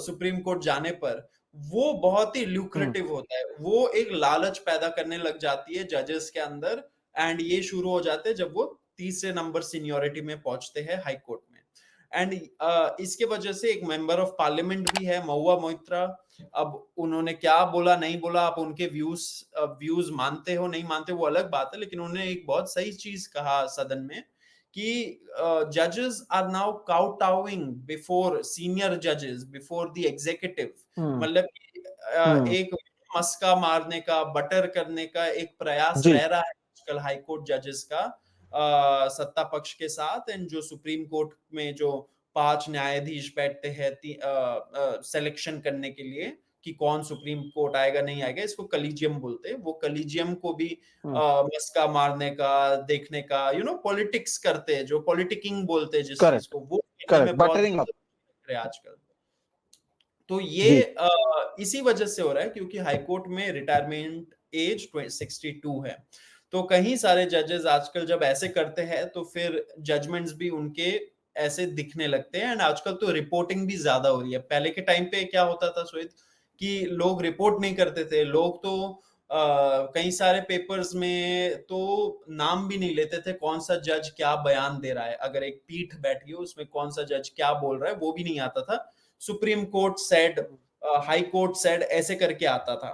सुप्रीम कोर्ट जाने पर, वो बहुत ही हम्म। ल्यूक्रेटिव होता है। वो एक लालच पैदा करने लग जाती है जजेस के अंदर, एंड ये शुरू हो जाते हैं जब वो तीसरे नंबर सीनियोरिटी में पहुंचते हैं हाई कोर्ट में। एंड इसके वजह से एक मेंबर ऑफ पार्लियामेंट भी है, महुआ मोइत्रा। अब उन्होंने क्या बोला नहीं बोला, आप उनके व्यूज मानते हो नहीं मानते वो अलग बात है, लेकिन उन्होंने एक बहुत सही चीज कहा सदन में कि जजेस आर नाउ काउटाउइंग बिफोर सीनियर जजेस, बिफोर द एग्जीक्यूटिव। हम्म। मतलब कि, हम्म। एक मस्का मारने का, बटर करने का एक प्रयास जी। रह रहा है आजकल हाई कोर्ट जजेस का सत्ता पक्ष के साथ। एंड जो सुप्रीम कोर्ट में जो 5 न्यायाधीश बैठते हैं सिलेक्शन करने के लिए कि कौन सुप्रीम कोर्ट आएगा नहीं आएगा, इसको कलीजियम बोलते हैं। वो कलीजियम को भी हम्म। मस्का मारने का, देखने का, पॉलिटिक्स करते हैं, जो पॉलिटिकिंग बोलते हैं जिस चीज करेक्ट। को, वो करने करेक्ट, में बहुत बटरिंग अप। ज्यादा है आजकल। तो ये जी। इसी वजह से हो रहा है क्योंकि हाईकोर्ट में रिटायरमेंट एज 62 है। तो कहीं सारे जजेस आजकल जब ऐसे करते हैं तो फिर जजमेंट्स भी उनके ऐसे दिखने लगते हैं। एंड आजकल तो रिपोर्टिंग भी ज्यादा हो रही है। पहले के टाइम पे क्या होता था श्वेत, कि लोग रिपोर्ट नहीं करते थे। लोग तो कई सारे पेपर्स में तो नाम भी नहीं लेते थे कौन सा जज क्या बयान दे रहा है। अगर एक पीठ बैठी हो उसमें कौन सा जज क्या बोल रहा है वो भी नहीं आता था। Supreme court said, high court said, ऐसे करके आता था।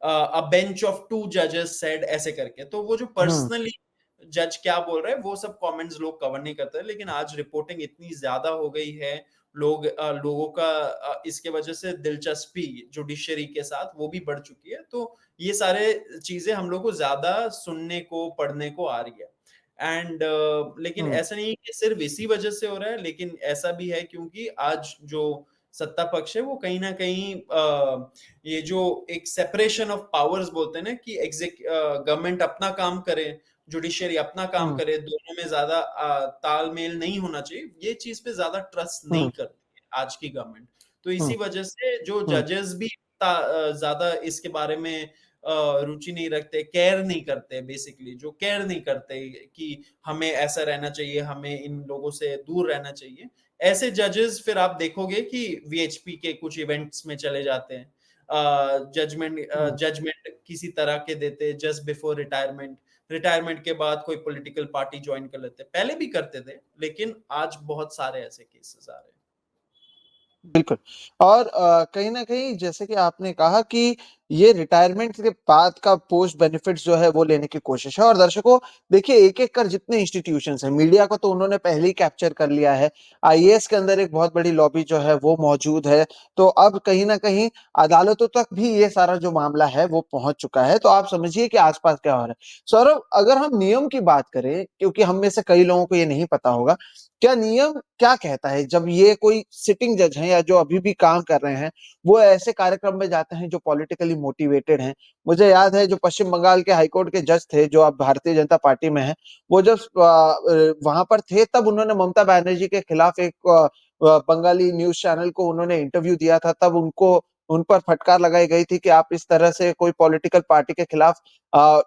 अ बेंच ऑफ 2 जजेस सेड, ऐसे करके। तो वो जो हम्म। पर्सनली जज क्या बोल रहे हैं वो सब कमेंट्स लोग कवर नहीं करते। लेकिन आज रिपोर्टिंग इतनी ज्यादा हो गई है, लोगों का इसके वजह से दिलचस्पी जुडिशरी के साथ वो भी बढ़ चुकी है। तो ये सारे चीज़ें हम लोग को ज़्यादा सुनने को, पढ़ने को आ रही है। एंड लेकिन हुँ, ऐसा नहीं है कि सिर्फ़ इसी वजह से हो रहा है, लेकिन ऐसा भी है क्योंकि आज जो सत्ता पक्ष है वो कहीं न कहीं ये जो एक सेपरेशन ऑफ पावर्स बोलते हैं ना कि गवर्नमेंट अपना काम करे, जुडिशरी अपना काम हुँ, करे, दोनों में ज़्यादा तालमेल नहीं होना चाहिए। ये चीज़ पे ज़्यादा ट्रस्ट हुँ, नहीं करती है आज की गवर्नमेंट। तो हुँ, इसी वजह से जो हुँ, जजेस भी ज़्यादा इसके बारे में रुचि नहीं रखते, केयर नहीं करते बेसिकली, जो केयर नहीं करते कि हमें ऐसा रहना चाहिए, हमें इन लोगों से दूर रहना चाहिए। ऐसे जजेस फिर आप देखोगे कि वीएचपी के कुछ इवेंट्स में चले जाते हैं। हुँ। जजमेंट किसी तरह के देते हैं जस्ट बिफोर रिटायरमेंट। रिटायरमेंट के बाद कोई पॉलिटिकल पार्टी जॉइन कर लेते हैं। पहले भी करते थे, लेकिन आज बहुत सारे ऐसे केसेस आ रहे हैं। बिल्कुल। और कहीं न कहीं जैसे कि आपने कहा कि ये रिटायरमेंट के बाद का पोस्ट बेनिफिट्स जो है वो लेने की कोशिश है और दर्शकों देखिए एक-एक कर जितने इंस्टीट्यूशंस हैं, मीडिया को तो उन्होंने पहले ही कैप्चर कर लिया है। आईएएस के अंदर एक बहुत बड़ी लॉबी जो है वो मौजूद है। तो अब कहीं न कहीं अदालतों तक भी ये सारा जो मामला है वो पहुँच चुका है। तो आप समझिए कि आस-पास क्या हो रहा है। सौरभ अगर हम नियम की बात करें क्योंकि हम में से कई लोगों को ये नहीं पता होगा क्या नियम क्या कहता है जब ये कोई सिटिंग जज हैं या जो अभी भी काम कर रहे हैं, वो ऐसे कार्यक्रम में जाते हैं जो पॉलिटिकली मोटिवेटेड हैं। मुझे याद है जो पश्चिम बंगाल के हाईकोर्ट के जज थे, जो अब भारतीय जनता पार्टी में हैं, वो जब वहाँ पर थे तब उन्होंने ममता बनर्जी के खिलाफ एक बंगाली न्यूज़ चैनल को उन्होंने इंटरव्यू दिया था, तब उनको उन पर फटकार लगाई गई थी कि आप इस तरह से कोई पॉलिटिकल पार्टी के खिलाफ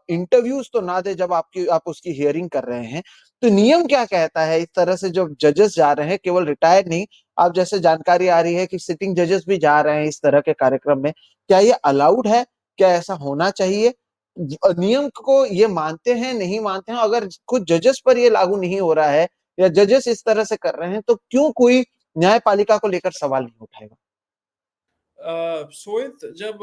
इंटरव्यूज़ तो ना दें जब आप उसकी हियरिंग कर रहे हैं। तो नियम क्या कहता है इस तरह से जो जजेस जा रहे हैं केवल रिटायर्ड नहीं अब जैसे जानकारी आ रही है कि सिटिंग जजेस भी जा रहे हैं इस तरह के कार्यक्रम में क्या ये अलाउड है क्या ऐसा होना चाहिए नियम को ये मानते हैं नहीं मानते हैं अगर खुद जजेस पर ये लागू नहीं हो रहा है या जजेस इस तरह से कर रहे हैं तो क्यों कोई न्यायपालिका को लेकर सवाल नहीं उठाएगा सोहित जब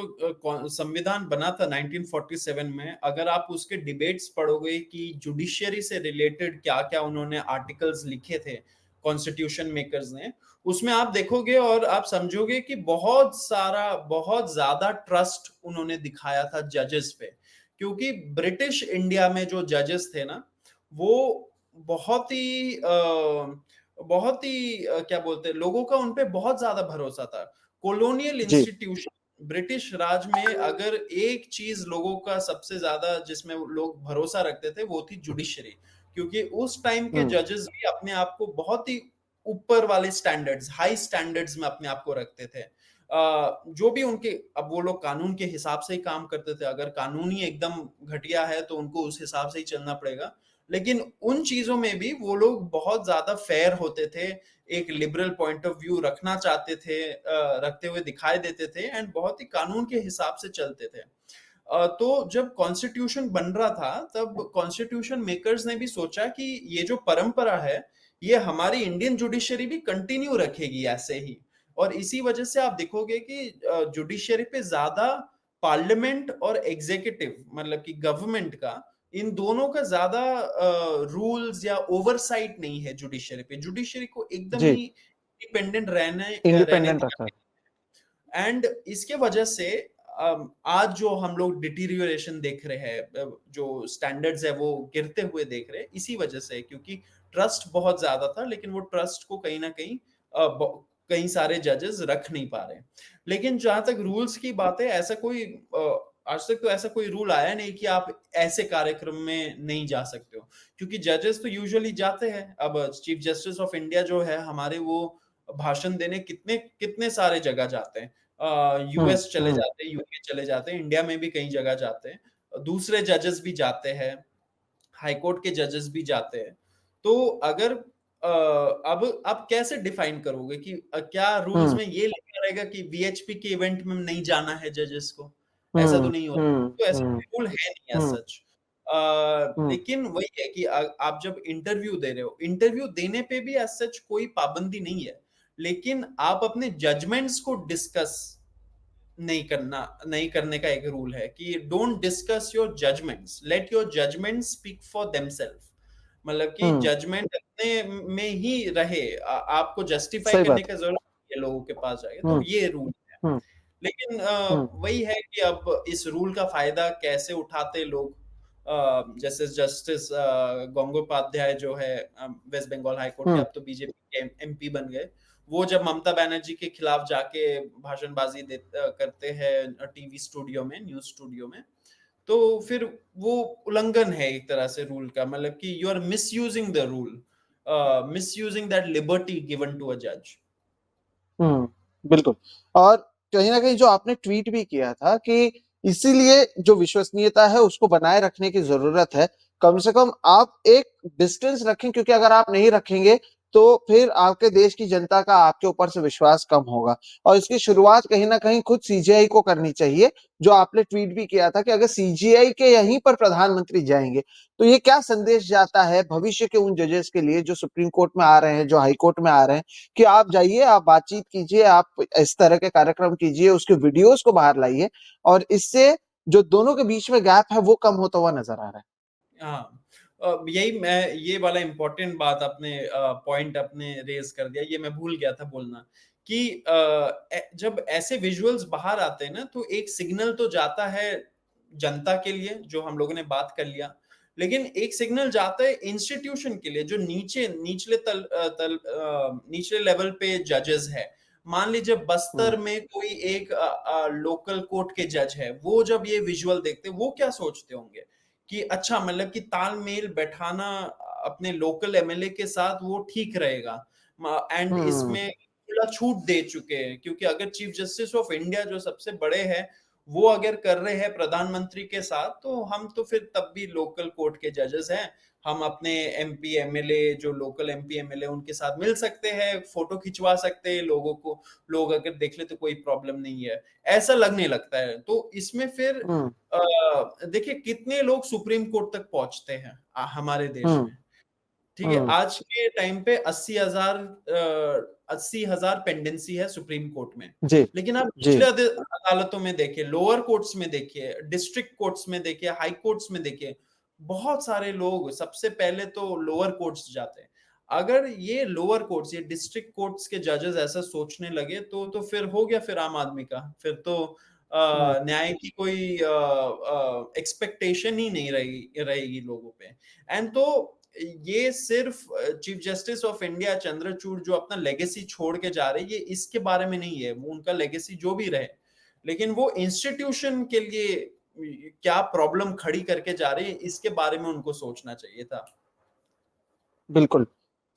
संविधान बना था 1947 में अगर आप उसके डिबेट्स पढ़ोगे कि जुडिशियरी से रिलेटेड क्या-क्या उन्होंने आर्टिकल्स लिखे थे कॉन्स्टिट्यूशन मेकर्स ने उसमें आप देखोगे और आप समझोगे कि बहुत ज्यादा ट्रस्ट उन्होंने दिखाया था जजेस पे क्योंकि ब्रिटिश इंडिया में जो जजेस थे ना वो बहुत ही क्या बोलते हैं लोगों का उन पे बहुत ज्यादा भरोसा था कॉलोनियल जी इंस्टीट्यूशन ब्रिटिश राज में अगर एक चीज लोगों का सबसे ज्यादा जिसमें लोग भरोसा रखते थे वो थी जुडिशरी क्योंकि उस टाइम के हम्म जजेस भी अपने आप को बहुत ही ऊपर वाले स्टैंडर्ड्स हाई स्टैंडर्ड्स में अपने आप को रखते थे जो भी उनके अब वो लोग कानून के हिसाब से ही काम करते थे अगर कानून ही एकदम घटिया है तो उनको उस हिसाब से ही चलना पड़ेगा लेकिन उन चीजों में भी वो लोग बहुत ज्यादा फेयर होते थे एक लिबरल पॉइंट ऑफ व्यू रखना चाहते थे रखते हुए दिखाई देते थे एंड बहुत ही कानून के हिसाब से चलते थे तो जब कॉन्स्टिट्यूशन बन रहा था तब कॉन्स्टिट्यूशन मेकर्स ने भी सोचा कि ये जो परंपरा है ये हमारी इंडियन जुडिशरी भी कंटिन्यू रखेगी ऐसे ही और इसी वजह से आप देखोगे कि जुडिशरी पे ज्यादा पार्लियामेंट और एग्जीक्यूटिव मतलब कि गवर्नमेंट का इन दोनों का ज्यादा रूल्स या ओवरसाइट नहीं है जुडिशरी पे जुडिशरी को एकदम जी ही इंडिपेंडेंट रहने इंडिपेंडेंट रखा है दिया एंड इसके वजह से आज जो हम लोग डिटीरियोरेशन देख रहे हैं जो स्टैंडर्ड्स है वो गिरते हुए देख रहे हैं इसी वजह से क्योंकि ट्रस्ट बहुत ज्यादा था लेकिन वो ट्रस्ट को कहीं ना कहीं कई सारे जजेस रख नहीं पा रहे लेकिन जहां तक रूल्स की बात है ऐसा कोई आज तक तो ऐसा कोई रूल आया नहीं कि आप ऐसे कार्यक्रम में नहीं जा सकते हो क्योंकि जजेस तो यूजुअली जाते हैं अब चीफ जस्टिस ऑफ इंडिया जो है हमारे वो भाषण देने कितने कितने सारे जगह जाते हैं यूएस चले हम्म जाते हैं यूके चले जाते हैं इंडिया में भी कई जगह जाते हैं दूसरे जजेस भी जाते हैं हाई कोर्ट के जजेस भी जाते हैं तो अगर अब कैसे डिफाइन करोगे कि क्या रूल्स हम्म में ये लिखा रहेगा कि वीएचपी के इवेंट में नहीं जाना है जजेस को ऐसा तो हम्म नहीं होता हम्म तो ऐसा हम्म कोई रूल है नहीं एज हम्म सच हम्म लेकिन वही है कि आप जब इंटरव्यू दे रहे हो इंटरव्यू देने पे भी एज सच कोई पाबंदी नहीं है लेकिन आप अपने जजमेंट्स को डिस्कस नहीं करने का एक रूल है कि don't discuss your judgments let your judgments speak for themselves मतलब कि हम्म। जजमेंट अपने में ही रहे, आपको जस्टिफाई सही करने बात। का जरूरत नहीं है लोगों के पास जाके, तो हम्म। ये रूल है। हम्म। लेकिन हम्म। वही है कि अब इस रूल का फायदा कैसे उठाते लोग, जैसे जस्टिस गंगोपाध्याय जो है वेस्ट बंगाल हाई कोर्ट के, हम्म। अब तो बीजेपी के एमपी बन गए, वो जब ममता बनर्जी के खिलाफ जाके भाषणबाजी करते हैं टीवी स्टूडियो में, न्यूज स्टूडियो में, तो फिर वो उल्लंघन है एक तरह से रूल का, मतलब कि you are misusing the rule, misusing that liberty given to a जज। हम्म। बिल्कुल। और कहीं ना कहीं जो आपने ट्वीट भी किया था कि इसीलिए जो विश्वसनीयता है उसको बनाए रखने की जरूरत है, कम से कम आप एक डिस्टेंस रखें, क्योंकि अगर आप नहीं रखेंगे तो फिर आपके देश की जनता का आपके ऊपर से विश्वास कम होगा। और इसकी शुरुआत कहीं ना कहीं खुद सीजीआई को करनी चाहिए। जो आपने ट्वीट भी किया था कि अगर सीजीआई के यहीं पर प्रधानमंत्री जाएंगे तो ये क्या संदेश जाता है भविष्य के उन जजेस के लिए जो सुप्रीम कोर्ट में आ रहे हैं, जो हाई कोर्ट में आ रहे हैं, कि आप जाइए, आप बातचीत कीजिए, आप इस तरह के कार्यक्रम कीजिए, उसके वीडियोस को बाहर लाइए, और इससे जो दोनों के बीच में गैप है वो कम होता हुआ नजर आ रहा है। हाँ, यही मैं, ये वाला इम्पोर्टेंट बात आपने, पॉइंट आपने रेज कर दिया, ये मैं भूल गया था बोलना कि जब ऐसे विजुअल्स बाहर आते हैं ना, तो एक सिग्नल तो जाता है जनता के लिए, जो हम लोगों ने बात कर लिया, लेकिन एक सिग्नल जाता है इंस्टीट्यूशन के लिए, जो निचले लेवल पे जजेस है। मान लीजिए हम्म। बस्तर में कोई एक लोकल कोर्ट के जज है, वो जब ये विजुअल देखते, वो क्या सोचते होंगे कि अच्छा, मतलब कि तालमेल बैठाना अपने लोकल एमएलए के साथ वो ठीक रहेगा, एंड हम्म। इसमें खुला छूट दे चुके हैं, क्योंकि अगर चीफ जस्टिस ऑफ इंडिया जो सबसे बड़े हैं वो अगर कर रहे हैं प्रधानमंत्री के साथ, तो हम तो फिर तब भी लोकल कोर्ट के जजेस हैं, हम अपने एमपी एमएलए, जो लोकल एमपी एमएलए उनके साथ मिल सकते हैं, फोटो खिंचवा सकते हैं लोगों को, लोग अगर देख ले तो कोई प्रॉब्लम नहीं है, ऐसा लगने लगता है। तो इसमें फिर हम्म। देखिए कितने लोग सुप्रीम कोर्ट तक पहुंचते हैं हमारे देश हम्म। में, ठीक है, हम्म। आज के टाइम पे 80,000 पेंडेंसी है सुप्रीम कोर्ट में। जी। लेकिन आप जी। निचले अदालतों में देखिए, लोअर कोर्ट्स में देखिए, डिस्ट्रिक्ट कोर्ट्स में देखिए, हाई कोर्ट्स में देखिए, बहुत सारे लोग सबसे पहले तो लोअर कोर्ट्स जाते हैं। अगर ये लोअर कोर्ट्स, ये डिस्ट्रिक्ट कोर्ट्स के जजेस ऐसा सोचने लगे, तो फिर हो गया, फिर आम आदमी का फिर तो हम्म। न्याय की कोई एक्सपेक्टेशन ही नहीं रहेगी लोगों पे। एंड तो ये सिर्फ chief justice of India Chandrachud जो अपना लेगेसी छोड़ के जा रहे हैं, ये इसके बारे में नहीं है, वो उनका लेगेसी जो भी रहे, लेकिन वो इंस्टीट्यूशन के लिए क्या प्रॉब्लम खड़ी करके जा रहे हैं, इसके बारे में उनको सोचना चाहिए था। बिल्कुल।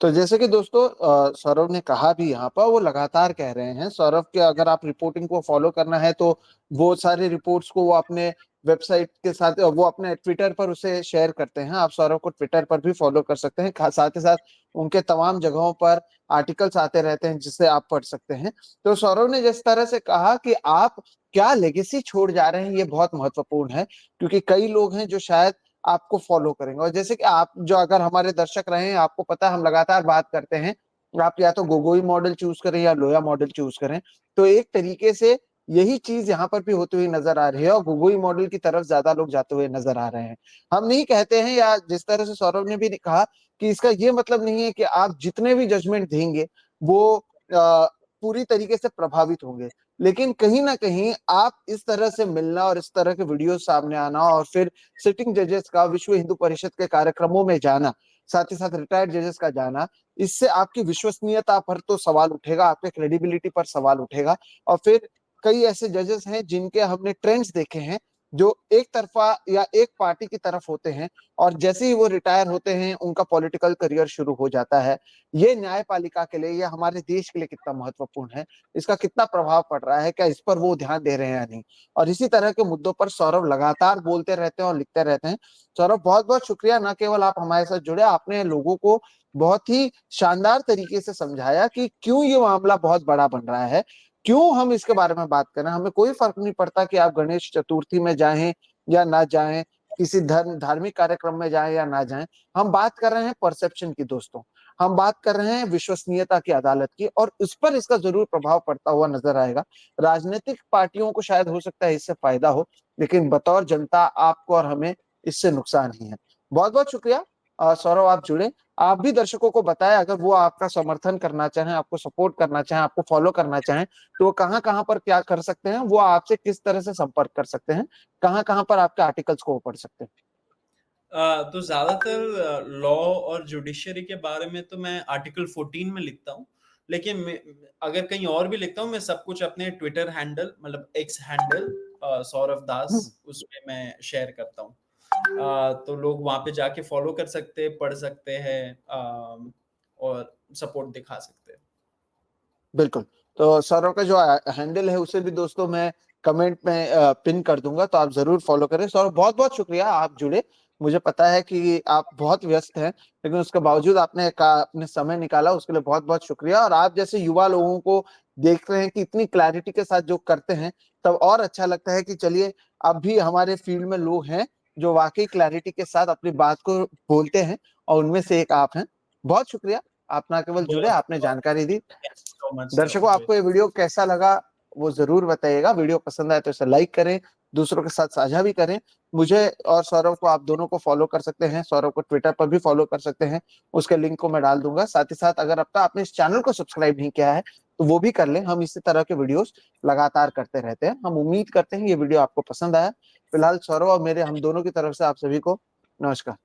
तो जैसे कि दोस्तों सौरभ ने कहा भी यहाँ पर, वो लगातार कह रहे हैं, सौरभ के अगर आप रिपोर्टिंग को फॉलो करना है तो वो सारे रिपोर्ट्स को वो अपने वेबसाइट के साथ, वो अपने ट्विटर पर उसे शेयर करते हैं। आप सौरभ को ट्विटर पर भी फॉलो कर सकते हैं, साथ ही साथ उनके तमाम जगहों पर आर्टिकल्स आते रहते हैं जिससे आप पढ़ सकते हैं। तो सौरभ ने जिस तरह से कहा कि आप क्या लेगेसी छोड़ जा रहे हैं, ये बहुत महत्वपूर्ण है, क्योंकि कई लोग हैं जो शायद आपको फॉलो करेंगे। और जैसे कि आप जो अगर हमारे दर्शक रहे हैं, आपको पता है हम लगातार बात करते हैं, आप या तो गोगोई मॉडल चूज करें या लोया मॉडल चूज करें, तो एक तरीके से यही चीज यहाँ पर भी होती हुई नजर आ रही है, और गोगोई मॉडल की तरफ ज्यादा लोग जाते हुए नजर आ रहे हैं। हम नहीं कहते हैं, या जिस तरह से सौरभ ने भी कहा, कि इसका ये मतलब नहीं है कि आप जितने भी जजमेंट देंगे वो पूरी तरीके से प्रभावित होंगे, लेकिन कहीं ना कहीं आप इस तरह से मिलना और इस तरह के वीडियो सामने आना, और फिर सिटिंग जजेस का विश्व हिंदू परिषद के कार्यक्रमों में जाना, साथ ही साथ रिटायर्ड जजेस का जाना, इससे आपकी विश्वसनीयता पर तो सवाल उठेगा, आपके क्रेडिबिलिटी पर सवाल उठेगा। और फिर कई ऐसे जजेस हैं जिनके हमने ट्रेंड्स देखे हैं, जो एक तरफा या एक पार्टी की तरफ होते हैं, और जैसे ही वो रिटायर होते हैं उनका पॉलिटिकल करियर शुरू हो जाता है। ये न्यायपालिका के लिए या हमारे देश के लिए कितना महत्वपूर्ण है, इसका कितना प्रभाव पड़ रहा है, क्या इस पर वो ध्यान दे रहे हैं या नहीं। और इसी तरह के मुद्दों पर सौरभ लगातार बोलते रहते हैं और लिखते रहते हैं। सौरभ, बहुत बहुत शुक्रिया, न केवल आप हमारे साथ जुड़े, आपने लोगों को बहुत ही शानदार तरीके से समझाया कि क्यों ये मामला बहुत बड़ा बन रहा है, क्यों हम इसके बारे में बात करें। हमें कोई फर्क नहीं पड़ता कि आप गणेश चतुर्थी में जाएं या ना जाएं, किसी धार्मिक कार्यक्रम में जाएं या ना जाएं। हम बात कर रहे हैं परसेप्शन की दोस्तों, हम बात कर रहे हैं विश्वसनीयता की, अदालत की, और उस पर इसका जरूर प्रभाव पड़ता हुआ नजर आएगा। राजनीतिक पार्टियों को शायद हो सकता है इससे फायदा हो, लेकिन बतौर जनता आपको और हमें इससे नुकसान ही है। बहुत बहुत शुक्रिया। सौरभ आप जुड़े, आप भी दर्शकों को बताएं अगर वो आपका समर्थन करना चाहें, आपको सपोर्ट करना चाहें, आपको फॉलो करना चाहें, तो वो कहाँ कहाँ पर क्या कर सकते हैं, वो आपसे किस तरह से संपर्क कर सकते हैं, कहाँ कहाँ पर आपके आर्टिकल्स को वो पढ़ सकते हैं। तो ज्यादातर लॉ और जुडिशरी के बारे में तो मैं आर्टिकल 14 में लिखता हूँ, लेकिन अगर कहीं और भी लिखता हूँ, मैं सब कुछ अपने ट्विटर हैंडल मतलब एक्स हैंडल सौरभ दास हम्म, उसमें मैं शेयर करता हूँ। तो लोग वहां पे जाके फॉलो कर सकते हैं, पढ़ सकते हैं, और सपोर्ट दिखा सकते हैं। बिल्कुल। तो सौरभ का जो हैंडल है उसे भी दोस्तों मैं कमेंट में पिन कर दूंगा, तो आप जरूर फॉलो करें। सौरभ बहुत बहुत शुक्रिया, आप जुड़े। मुझे पता है कि आप बहुत व्यस्त हैं, लेकिन उसके बावजूद अपने समय निकाला, उसके लिए बहुत बहुत शुक्रिया। और आप जैसे युवा लोगों को देख रहे हैं कि इतनी क्लैरिटी के साथ जो करते हैं, तब और अच्छा लगता है कि चलिए अब भी हमारे फील्ड में लोग हैं जो वाकई क्लैरिटी के साथ अपनी बात को बोलते हैं, और उनमें से एक आप हैं। बहुत शुक्रिया, आप ना केवल जुड़े, बहुत आपने जानकारी दी। सो मच दर्शकों, आपको ये वीडियो कैसा लगा वो जरूर बताइएगा। वीडियो पसंद आए तो इसे लाइक करें, दूसरों के साथ साझा भी करें। मुझे और सौरभ को आप दोनों को फॉलो कर सकते हैं, सौरभ को ट्विटर पर भी फॉलो कर सकते हैं, उसके लिंक को मैं डाल दूंगा। साथ ही साथ अगर अब तक आपने इस चैनल को सब्सक्राइब नहीं किया है तो वो भी कर लें, हम इसी तरह के वीडियोस लगातार करते रहते हैं। हम उम्मीद करते हैं ये वीडियो आपको पसंद आया। फिलहाल सौरभ और मेरे हम दोनों की तरफ से आप सभी को नमस्कार।